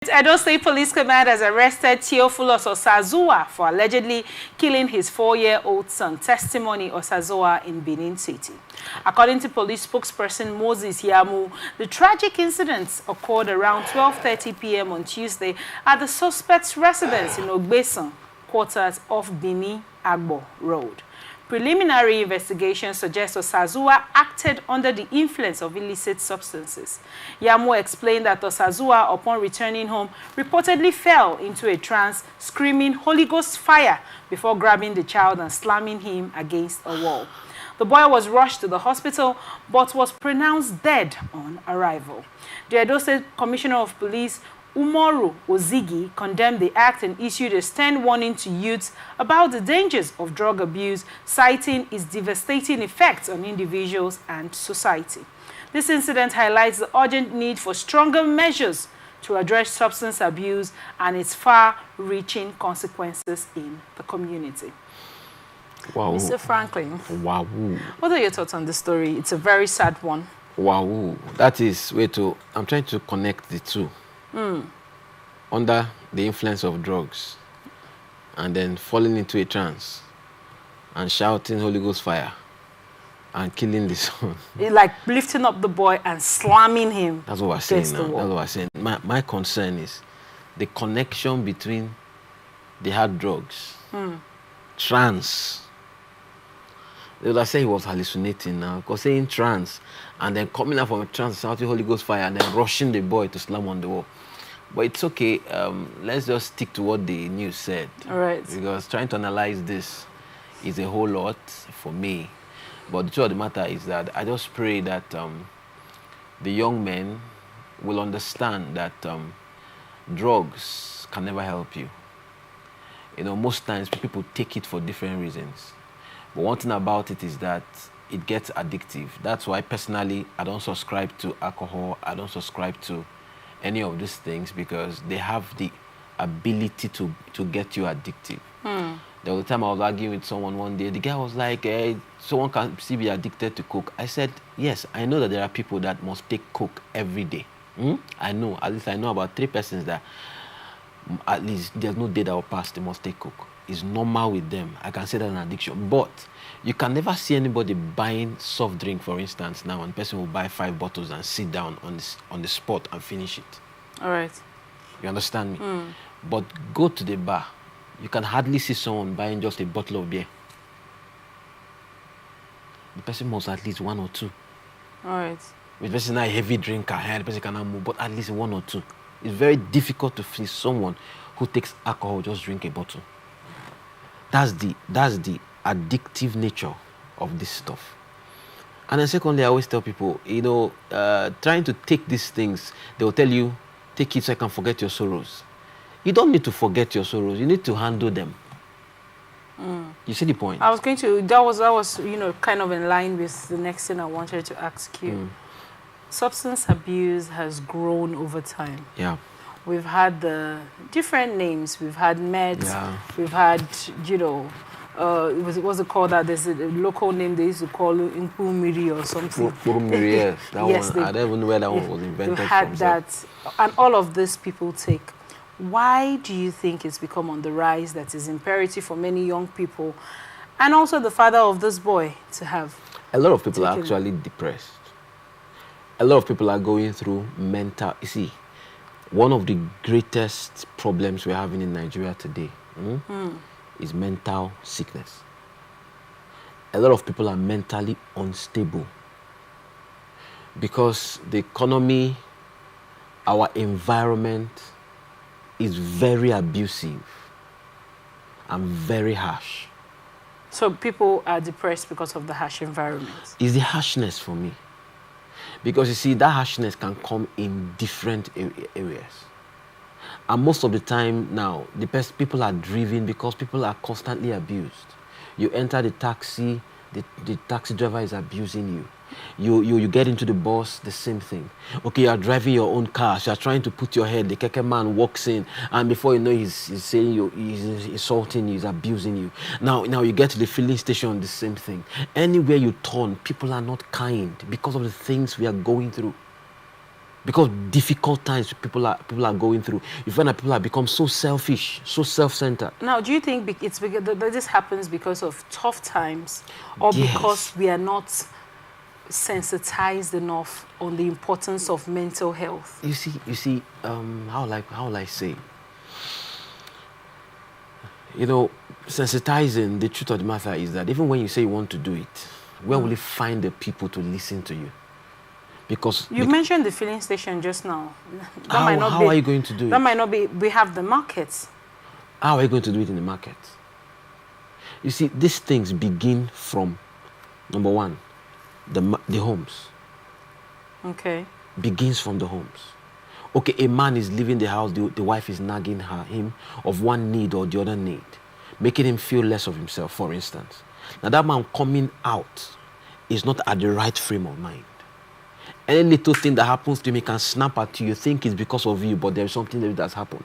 Edo State Police Command has arrested Theophilus Osazuwa for allegedly killing his 4-year-old son. Testimony Osazuwa in Benin City. According to police spokesperson Moses Yamu, the tragic incident occurred around 12:30 p.m. on Tuesday at the suspect's residence in Ogbesan quarters off Benin Agbo Road. Preliminary investigation suggests Osazuwa acted under the influence of illicit substances. Yamu explained that Osazuwa, upon returning home, reportedly fell into a trance, screaming "Holy Ghost fire" before grabbing the child and slamming him against a wall. The boy was rushed to the hospital but was pronounced dead on arrival. The Edo State Commissioner of Police, Umoru Ozigi, condemned the act and issued a stern warning to youths about the dangers of drug abuse, citing its devastating effects on individuals and society. This incident highlights the urgent need for stronger measures to address substance abuse and its far-reaching consequences in the community. Wow. Mr. Franklin, wow. What are your thoughts on the story? It's a very sad one. Wow. That is, I'm trying to connect the two. Under the influence of drugs and then falling into a trance and shouting Holy Ghost fire and killing the son. Like lifting up the boy and slamming him. That's what we're saying now. That's what we're saying. My concern is the connection between the hard drugs, trance. They would say he was hallucinating now, because saying trance and then coming out from a trance, shouting Holy Ghost fire and then rushing the boy to slam on the wall. But it's okay. Let's just stick to what the news said. All right. Because trying to analyze this is a whole lot for me. But the truth of the matter is that I just pray that the young men will understand that drugs can never help you. You know, most times people take it for different reasons. But one thing about it is that it gets addictive. That's why personally I don't subscribe to alcohol. I don't subscribe to any of these things because they have the ability to get you addictive. There was a time I was arguing with someone one day. The guy was like, hey, someone can still be addicted to coke. I said, yes, I know that there are people that must take coke every day. I know, at least I know about 3 persons that at least there's no day that will pass, they must take coke. It's normal with them. I can say that's an addiction. But you can never see anybody buying soft drink, for instance, now, and the person will buy 5 bottles and sit down on the spot and finish it. All right. You understand me? But go to the bar. You can hardly see someone buying just a bottle of beer. The person must at least 1 or 2. All right. If the person is not a heavy drinker, the person cannot move, but at least 1 or 2. It's very difficult to see someone who takes alcohol just drink a bottle. That's the addictive nature of this stuff. And then secondly, I always tell people, you know, trying to take these things, they will tell you, take it so I can forget your sorrows. You don't need to forget your sorrows. You need to handle them. You see the point? I was going to, that was, you know, kind of in line with the next thing I wanted to ask you. Substance abuse has grown over time. Yeah. We've had the different names. We've had meds. Yeah. We've had, you know, what's it called? That there's a local name they used to call Impumiri or something. Impumiri, yes. That yes, one. I don't even know where that one was invented We've had from. that, and all of this people take. Why do you think it's become on the rise that is imperative for many young people, and also the father of this boy, to have? A lot of people are actually depressed. A lot of people are going through mental. You see, one of the greatest problems we're having in Nigeria today is mental sickness. A lot of people are mentally unstable because the economy, our environment is very abusive and very harsh. So people are depressed because of the harsh environment? It's the harshness for me. Because you see, that harshness can come in different areas. And most of the time now, people are driven because people are constantly abused. You enter the taxi, the taxi driver is abusing you. You get into the bus, the same thing. Okay, you are driving your own car, so you are trying to put your head, the keke man walks in, and before you know, he's saying you, he's insulting you, he's abusing you. Now you get to the filling station, the same thing. Anywhere you turn, people are not kind because of the things we are going through. Because difficult times people are going through. You find that people have become so selfish, so self-centered. Now, do you think it's because this happens because of tough times, or Yes. because we are not sensitized enough on the importance of mental health? You see, how will I say? You know, sensitizing, the truth of the matter is that even when you say you want to do it, where will you find the people to listen to you? Because you mentioned the filling station just now. How are you going to do it? That might not be. We have the markets. How are you going to do it in the market? You see, these things begin from, number one, the homes. Okay. Begins from the homes. Okay, a man is leaving the house, the wife is nagging him of one need or the other need, making him feel less of himself, for instance. Now that man coming out is not at the right frame of mind. Any little thing that happens to him, he can snap at you. You think it's because of you, but there's something that's happened.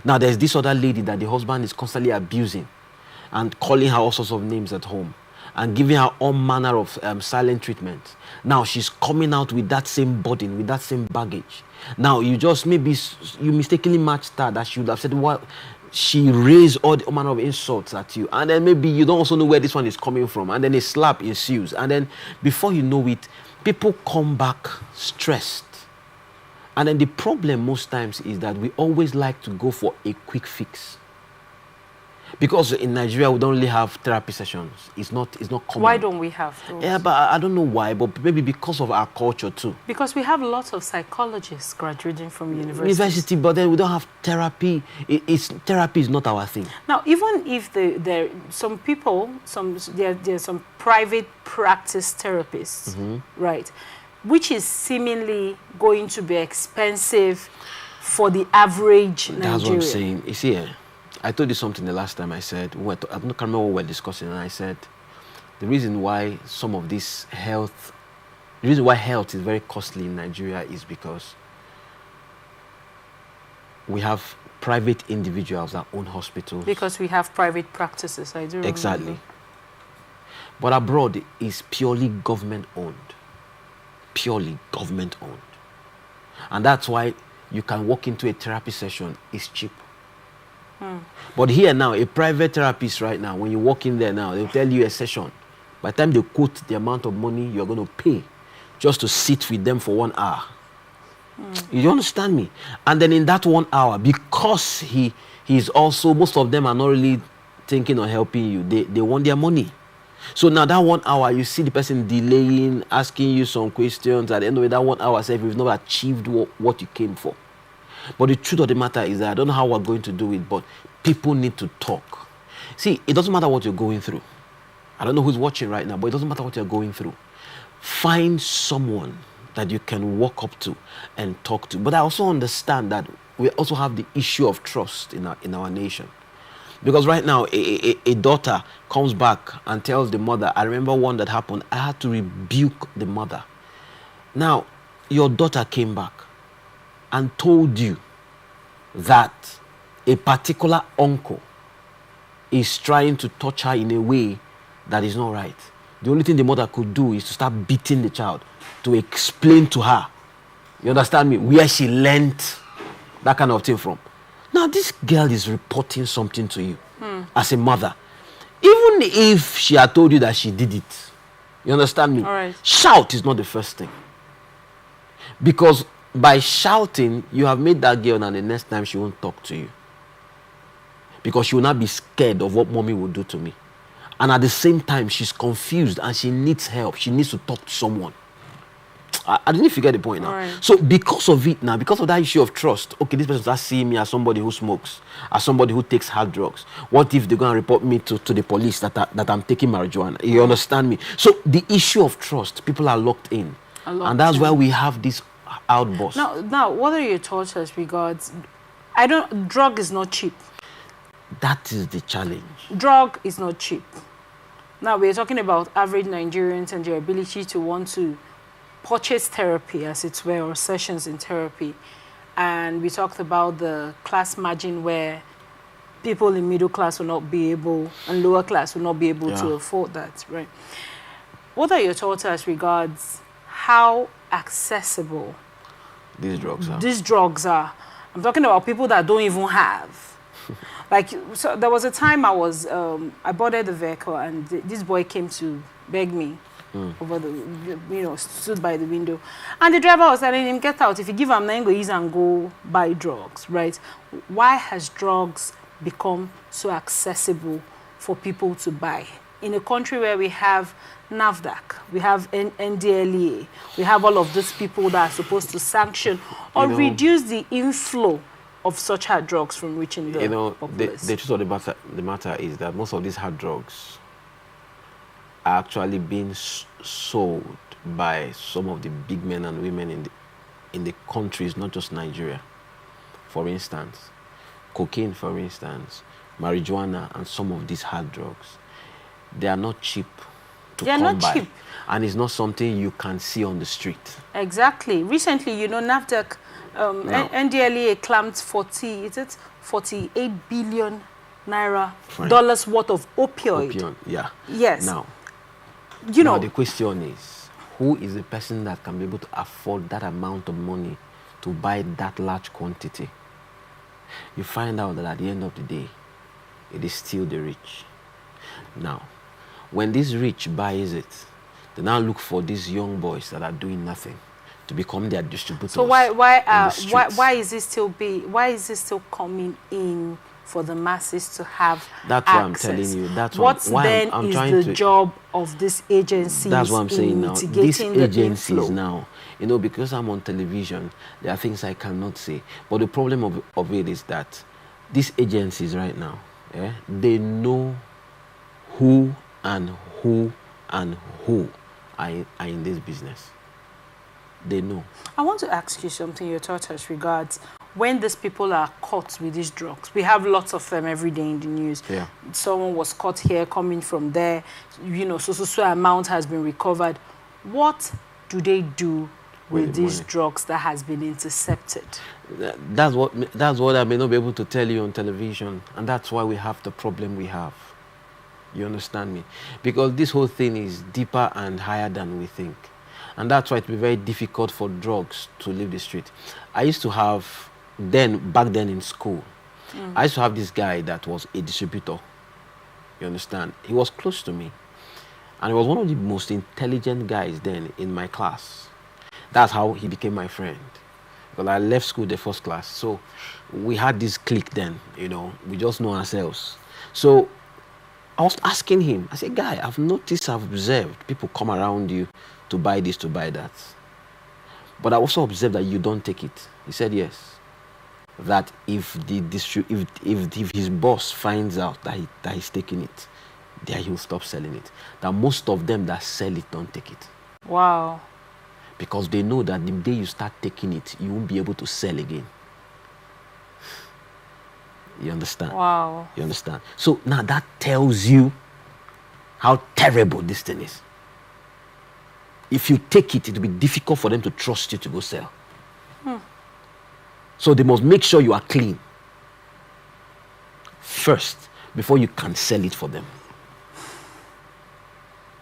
Now there's this other lady that the husband is constantly abusing and calling her all sorts of names at home and giving her all manner of silent treatment. Now she's coming out with that same burden, with that same baggage. Now you mistakenly matched her that she would have said, what? She raised all the manner of insults at you, and then maybe you don't also know where this one is coming from, and then a slap ensues, and then before you know it, people come back stressed. And then the problem most times is that we always like to go for a quick fix. Because in Nigeria, we don't really have therapy sessions. It's not common. Why don't we have those? Yeah, but I don't know why, but maybe because of our culture too. Because we have lots of psychologists graduating from university, but then we don't have therapy. Therapy is not our thing. Now, even if there are some private practice therapists, right, which is seemingly going to be expensive for the average Nigerian. That's what I'm saying. You see, I told you something the last time. I said, I can't remember what we were discussing, and I said, the reason why health is very costly in Nigeria is because we have private individuals that own hospitals. Because we have private practices, I do remember. Exactly. But abroad, it's purely government owned. Purely government owned. And that's why you can walk into a therapy session, it's cheap. But here now, a private therapist right now, when you walk in there now, they'll tell you a session. By the time they quote the amount of money you're going to pay just to sit with them for 1 hour. You understand me? And then in that 1 hour, because he's also, most of them are not really thinking of helping you. They want their money. So now that 1 hour, you see the person delaying, asking you some questions. At the end of it, that 1 hour, you've not achieved what you came for. But the truth of the matter is that I don't know how we're going to do it, but people need to talk. See, it doesn't matter what you're going through. I don't know who's watching right now, but it doesn't matter what you're going through. Find someone that you can walk up to and talk to. But I also understand that we also have the issue of trust in our nation. Because right now, a daughter comes back and tells the mother, I remember one that happened, I had to rebuke the mother. Now, your daughter came back and told you that a particular uncle is trying to touch her in a way that is not right. The only thing the mother could do is to start beating the child to explain to her, you understand me, where she learned that kind of thing from. Now, this girl is reporting something to you as a mother. Even if she had told you that she did it, you understand me? All right. Shout is not the first thing. Because by shouting, you have made that girl, and the next time she won't talk to you. Because she will not be scared of what mommy will do to me. And at the same time, she's confused and she needs help. She needs to talk to someone. I didn't forget the point now. Right. So because of it now, because of that issue of trust, okay, this person starts seeing me as somebody who smokes, as somebody who takes hard drugs. What if they're going to report me to the police that I'm taking marijuana? You understand me? So the issue of trust, people are locked in. And that's why we have this outburst. Now, what are your thoughts as regards, drug is not cheap. That is the challenge. Drug is not cheap. Now, we're talking about average Nigerians and their ability to want to purchase therapy, as it were, or sessions in therapy. And we talked about the class margin where people in middle class will not be able, and lower class will not be able to afford that, right? What are your thoughts as regards how accessible These drugs are. These drugs are. I'm talking about people that don't even have. Like, so there was a time I was, I boarded the vehicle and this boy came to beg me over the, stood by the window. And the driver was telling him, get out. If you give him 9 go use and go buy drugs, right? Why has drugs become so accessible for people to buy? In a country where we have NAFDAC, we have NDLEA, we have all of these people that are supposed to sanction or reduce the inflow of such hard drugs from reaching the populace. The truth of the matter is that most of these hard drugs are actually being sold by some of the big men and women in the countries, not just Nigeria. For instance, cocaine, for instance, marijuana, and some of these hard drugs, they are not cheap to come by. Cheap. And it's not something you can see on the street. Exactly. Recently, NAFDAC, NDLEA claimed 48 billion naira dollars worth of opioid. Yeah. Yes. Now the question is, who is the person that can be able to afford that amount of money to buy that large quantity? You find out that at the end of the day, it is still the rich. Now, when this rich buys it, they now look for these young boys that are doing nothing to become their distributors. So why is it still coming in for the masses to have That's access? What I'm telling you. That's what then I'm is the job of these agencies? That's what I'm saying now. These agencies now, because I'm on television, there are things I cannot say. But the problem of it is that these agencies right now, they know who and who and who are in this business. They know. I want to ask you something, your thoughts as regards when these people are caught with these drugs. We have lots of them every day in the news. Yeah. Someone was caught here, coming from there, so amount has been recovered. What do they do with these drugs that has been intercepted? That's what I may not be able to tell you on television, and that's why we have the problem we have. You understand me? Because this whole thing is deeper and higher than we think. And that's why it will be very difficult for drugs to leave the street. I used to have, back then in school, I used to have this guy that was a distributor. You understand? He was close to me. And he was one of the most intelligent guys then in my class. That's how he became my friend. Because I left school the first class. So we had this clique then, we just know ourselves. So I was asking him, I said, guy, I've observed people come around you to buy this, to buy that. But I also observed that you don't take it. He said yes. That if his boss finds out that he's taking it, then he'll stop selling it. That most of them that sell it don't take it. Wow. Because they know that the day you start taking it, you won't be able to sell again. You understand? Wow. You understand? So now that tells you how terrible this thing is. If you take it, it will be difficult for them to trust you to go sell. So they must make sure you are clean first before you can sell it for them.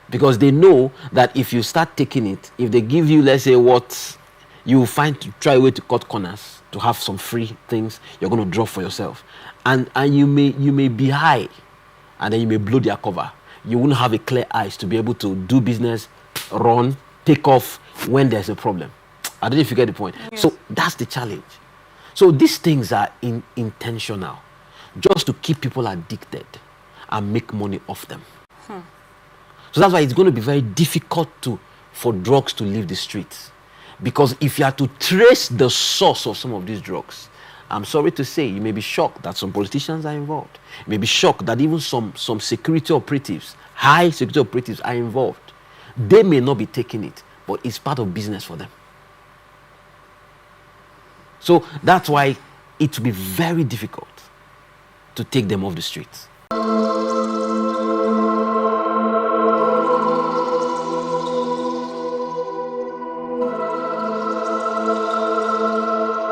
Because they know that if you start taking it, if they give you, let's say, what you will find to try a way to cut corners, to have some free things, you're going to drop for yourself. And you may be high, and then you may blow their cover. You won't have a clear eyes to be able to do business, run, take off when there's a problem. I don't know if you get the point. Yes. So that's the challenge. So these things are intentional, just to keep people addicted and make money off them. So that's why it's going to be very difficult for drugs to leave the streets. Because if you are to trace the source of some of these drugs, I'm sorry to say, you may be shocked that some politicians are involved. You may be shocked that even some security operatives, high security operatives are involved. They may not be taking it, but it's part of business for them. So that's why it will be very difficult to take them off the streets.